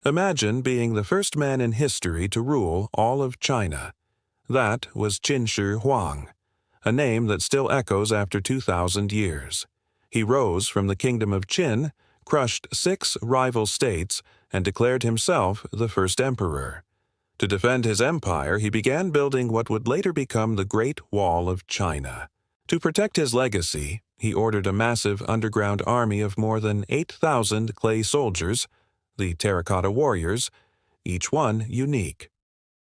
Imagine being the first man in history to rule all of China. That was Qin Shi Huang, a name that still echoes after 2,000 years. He rose from the kingdom of Qin, crushed 6 rival states, and declared himself the first emperor. To defend his empire, he began building what would later become the Great Wall of China. To protect his legacy, he ordered a massive underground army of more than 8,000 clay soldiers, the terracotta warriors, each one unique.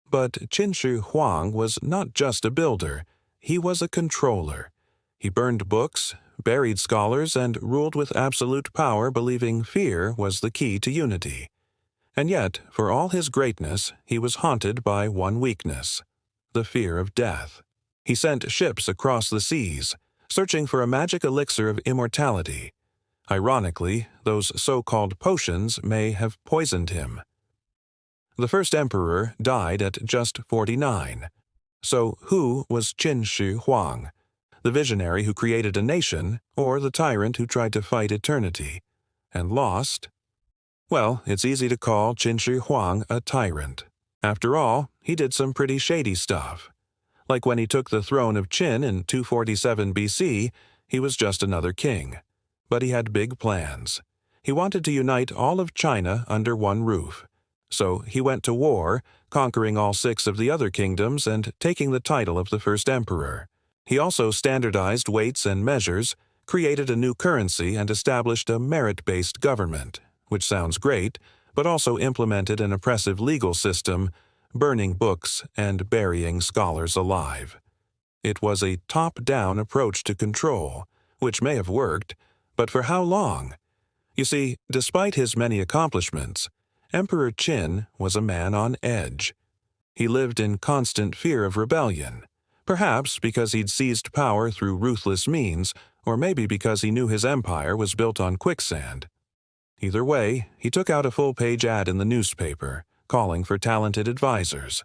But Qin Shi Huang was not just a builder, he was a controller. He burned books, buried scholars, and ruled with absolute power, believing fear was the key to unity. And yet, for all his greatness, he was haunted by one weakness: the fear of death. He sent ships across the seas, searching for a magic elixir of immortality. Ironically, those so-called potions may have poisoned him. The first emperor died at just 49. So who was Qin Shi Huang? The visionary who created a nation, or the tyrant who tried to fight eternity and lost? Well, it's easy to call Qin Shi Huang a tyrant. After all, he did some pretty shady stuff. Like when he took the throne of Qin in 247 BC, he was just another king. But he had big plans. He wanted to unite all of China under one roof. So he went to war, conquering all 6 of the other kingdoms and taking the title of the first emperor. He also standardized weights and measures, created a new currency, and established a merit-based government, which sounds great, but also implemented an oppressive legal system, burning books and burying scholars alive. It was a top-down approach to control, which may have worked, but for how long? You see, despite his many accomplishments, Emperor Qin was a man on edge. He lived in constant fear of rebellion, perhaps because he'd seized power through ruthless means, or maybe because he knew his empire was built on quicksand. Either way, he took out a full-page ad in the newspaper, calling for talented advisors.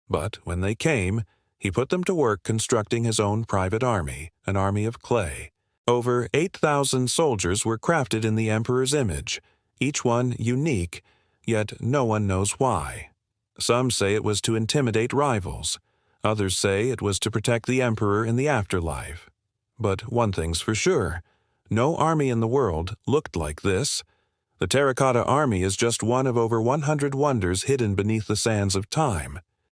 But when they came, he put them to work constructing his own private army, an army of clay. Over 8,000 soldiers were crafted in the emperor's image, each one unique, yet no one knows why. Some say it was to intimidate rivals. Others say it was to protect the emperor in the afterlife. But one thing's for sure, no army in the world looked like this. The terracotta army is just one of over 100 wonders hidden beneath the sands of time.